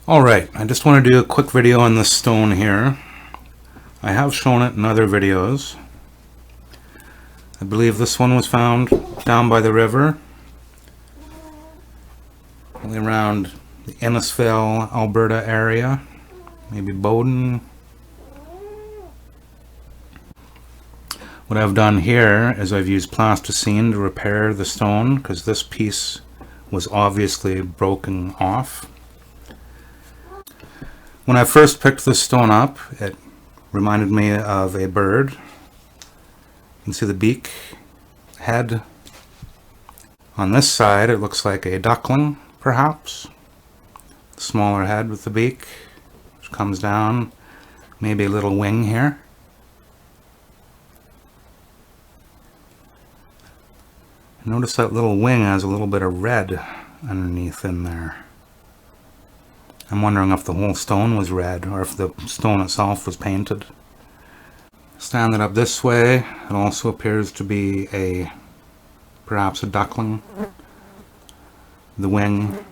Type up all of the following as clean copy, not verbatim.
Alright, I just want to do a quick video on this stone here. I have shown it in other videos. I believe this one was found down by the river, only around the Innisfail, Alberta area, maybe Bowden. What I've done here is I've used plasticine to repair the stone because this piece was obviously broken off. When I first picked this stone up, it reminded me of a bird. You can see the beak, head. On this side it looks like a duckling, perhaps. Smaller head with the beak, which comes down, maybe a little wing here. Notice that little wing has a little bit of red underneath in there. I'm wondering if the whole stone was red or if the stone itself was painted. Stand it up this way, it also appears to be perhaps a duckling. The wing,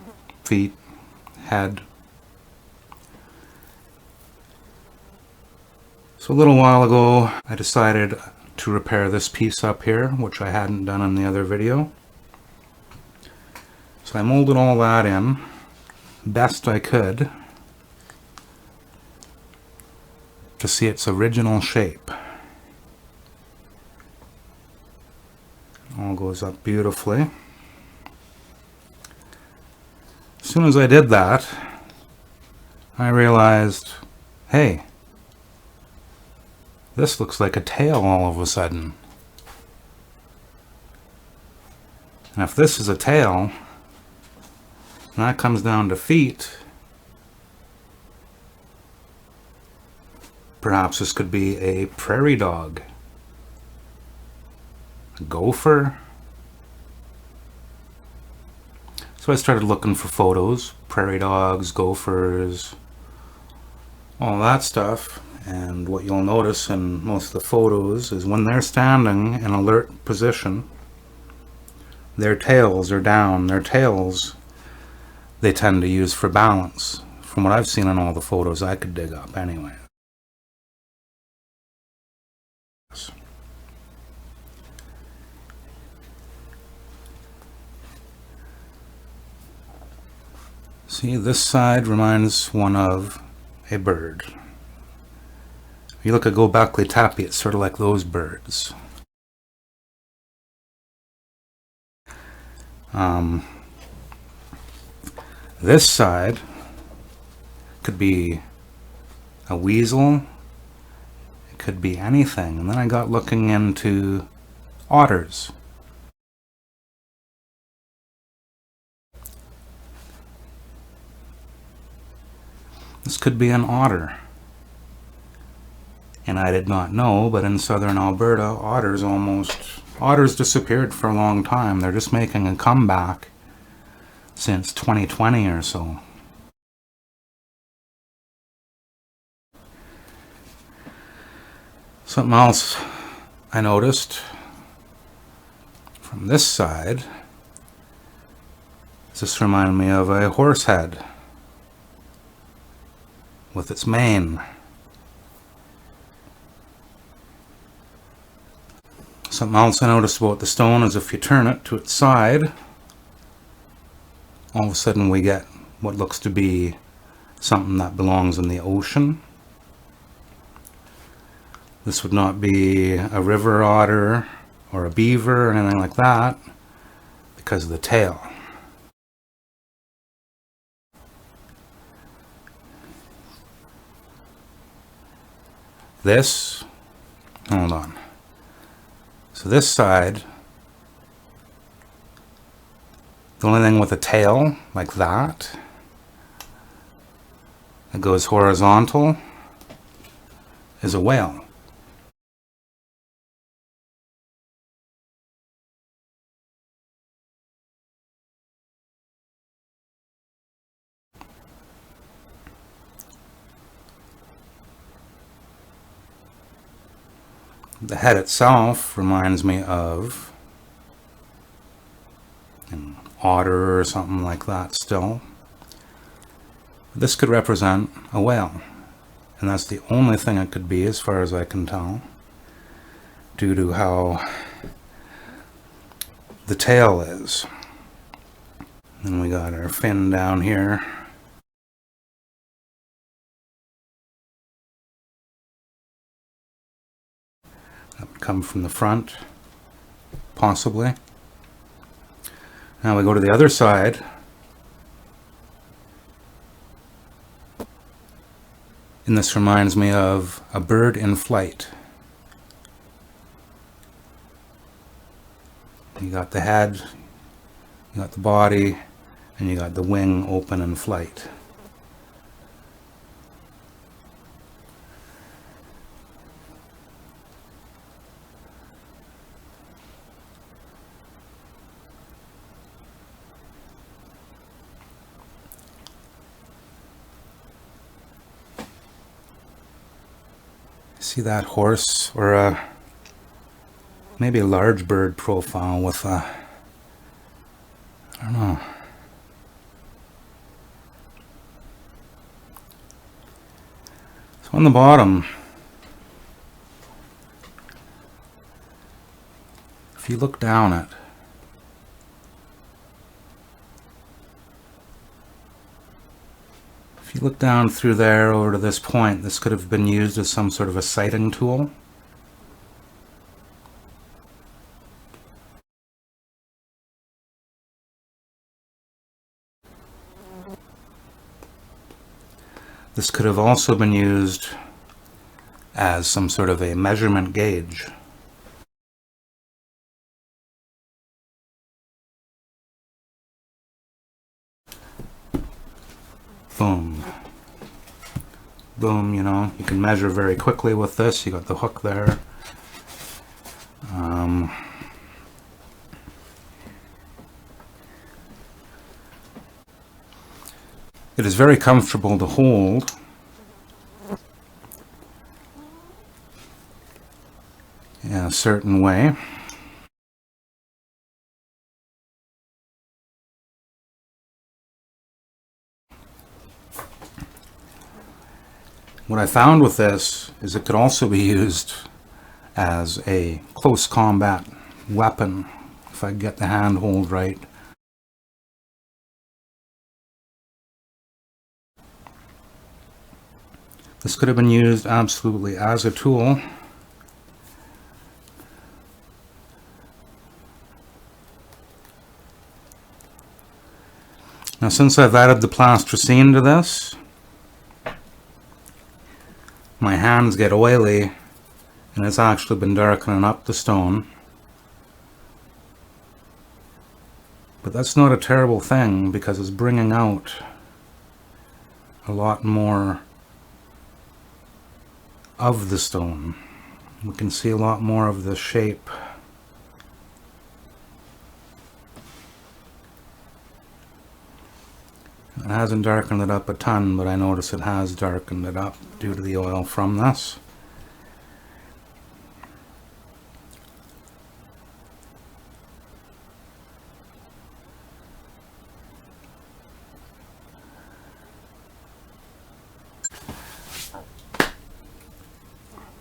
feet, head. So a little while ago I decided to repair this piece up here, which I hadn't done in the other video. So I molded all that in best I could to see its original shape. All goes up beautifully. As soon as I did that, I realized, hey, this looks like a tail all of a sudden. And if this is a tail, and that comes down to feet, perhaps this could be a prairie dog, a gopher. So I started looking for photos, prairie dogs, gophers, all that stuff. And what you'll notice in most of the photos is when they're standing in alert position, their tails are down. Their tails they tend to use for balance, from what I've seen in all the photos I could dig up anyway. See, this side reminds one of a bird. If you look at Gobekli Tepe, it's sort of like those birds. This side could be a weasel, it could be anything. And then I got looking into otters. This could be an otter. And I did not know, but in southern Alberta, otters disappeared for a long time. They're just making a comeback since 2020 or so. Something else I noticed from this side, this reminded me of a horse head with its mane. Something else I noticed about the stone is if you turn it to its side, all of a sudden we get what looks to be something that belongs in the ocean. This would not be a river otter or a beaver or anything like that because of the tail. This, hold on. So this side, the only thing with a tail like that goes horizontal is a whale. The head itself reminds me of an otter or something like that still. This could represent a whale, and that's the only thing it could be as far as I can tell, due to how the tail is. And we got our fin down here. That would come from the front, possibly. Now we go to the other side. And this reminds me of a bird in flight. You got the head, you got the body, and you got the wing open in flight. See that horse, or maybe a large bird profile with a, I don't know. So on the bottom, if you look down it, if you look down through there over to this point, this could have been used as some sort of a sighting tool. This could have also been used as some sort of a measurement gauge. Boom. Boom, you know, you can measure very quickly with this. You got the hook there. It is very comfortable to hold. In a certain way. What I found with this is it could also be used as a close combat weapon, if I get the handhold right. This could have been used absolutely as a tool. Now, since I've added the plasticine to this, my hands get oily, and it's actually been darkening up the stone. But that's not a terrible thing, because it's bringing out a lot more of the stone. We can see a lot more of the shape. It hasn't darkened it up a ton, but I notice it has darkened it up due to the oil from this.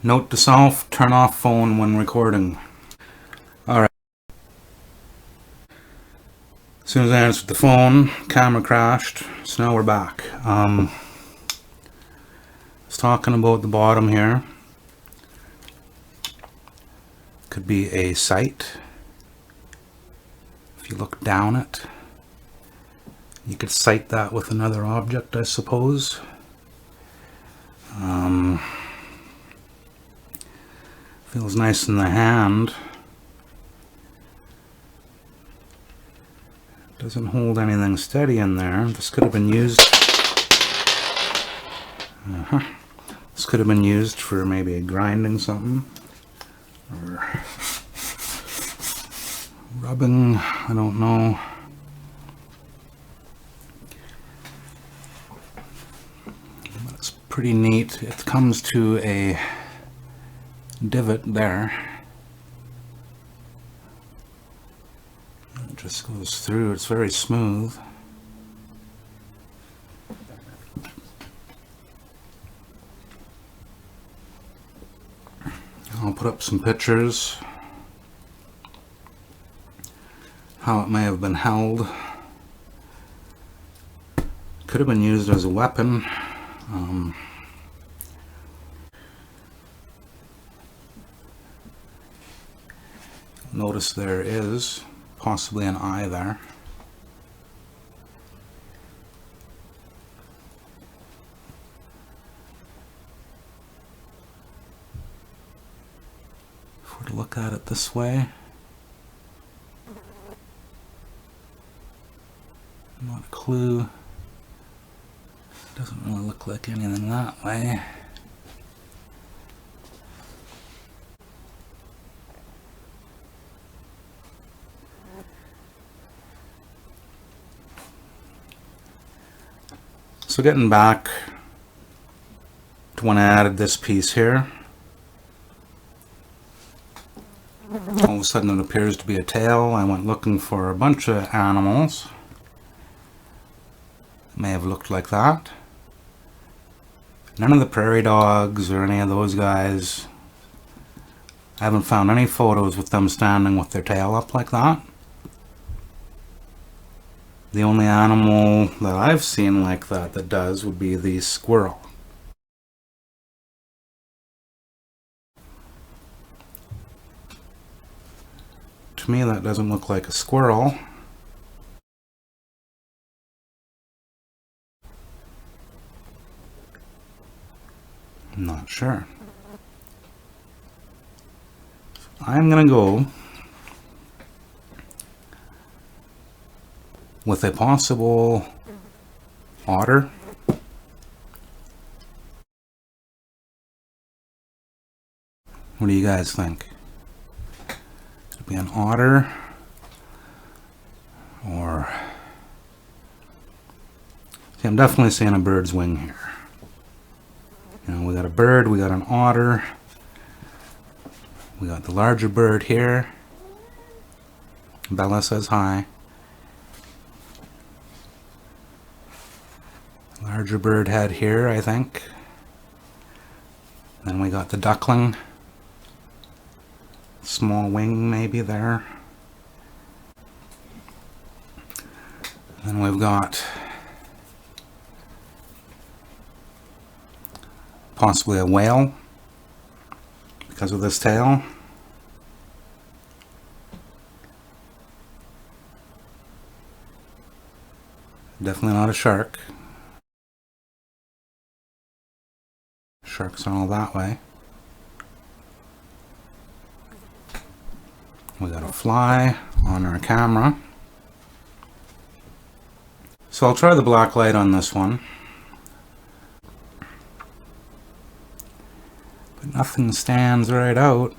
Note to self, turn off phone when recording. Alright. As soon as I answered the phone, camera crashed, so now we're back. I was talking about the bottom here. Could be a sight. If you look down it, you could sight that with another object, I suppose. Feels nice in the hand. Doesn't hold anything steady in there. This could have been used. This could have been used for maybe grinding something, or rubbing. I don't know. But it's pretty neat. It comes to a divot there. It just goes through. It's very smooth. put up some pictures how it may have been held. Could have been used as a weapon. Notice there is possibly an eye there. If we're to look at it this way, not a clue. Doesn't really look like anything that way. So getting back to when I added this piece here, all of a sudden it appears to be a tail. I went looking for a bunch of animals. It may have looked like that. None of the prairie dogs or any of those guys. I haven't found any photos with them standing with their tail up like that. The only animal that I've seen like that that does would be the squirrel. To me, that doesn't look like a squirrel. I'm not sure. I'm gonna go with a possible otter. What do you guys think? Could it be an otter? Or... see, I'm definitely seeing a bird's wing here. You know, we got a bird, we got an otter. We got the larger bird here. Bella says hi. Larger bird head here, I think. Then we got the duckling. Small wing maybe there. Then we've got possibly a whale because of this tail. Definitely not a shark. Sharks are all that way. We got a fly on our camera. So I'll try the black light on this one. But nothing stands right out.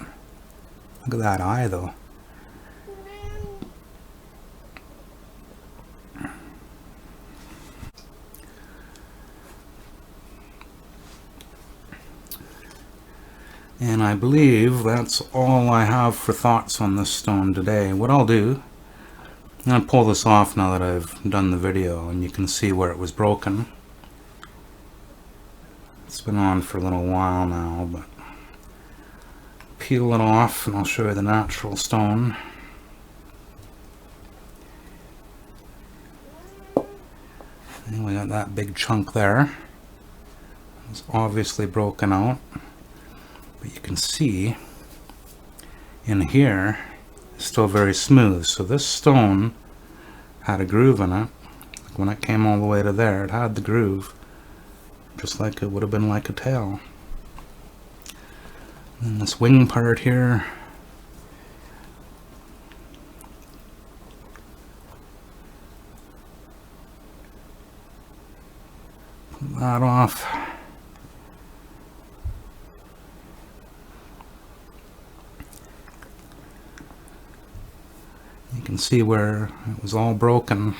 Look at that eye though. And I believe that's all I have for thoughts on this stone today. What I'll do, I'm going to pull this off now that I've done the video and you can see where it was broken. It's been on for a little while now, but peel it off and I'll show you the natural stone. And we got that big chunk there. It's obviously broken out. But you can see in here it's still very smooth. So this stone had a groove in it. Like when it came all the way to there, it had the groove, just like it would have been like a tail. And this wing part here, pull that off. You can see where it was all broken.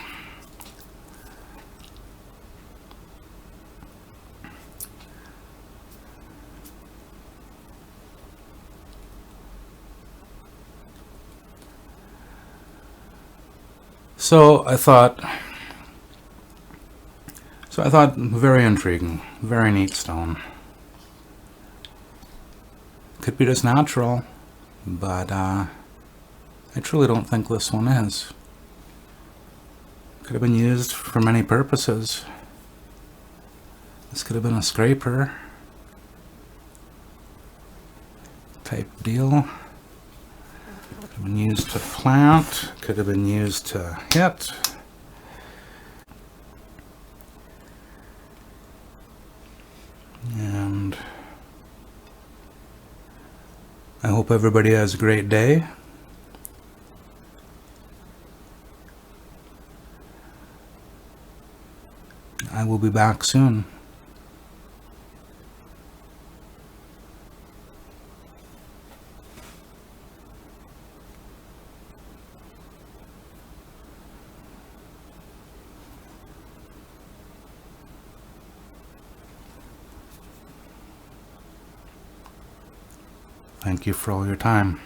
So I thought very intriguing, very neat stone. Could be just natural, but I truly don't think this one is. Could have been used for many purposes. This could have been a scraper type deal. Could have been used to plant, could have been used to hit. And I hope everybody has a great day. I will be back soon. Thank you for all your time.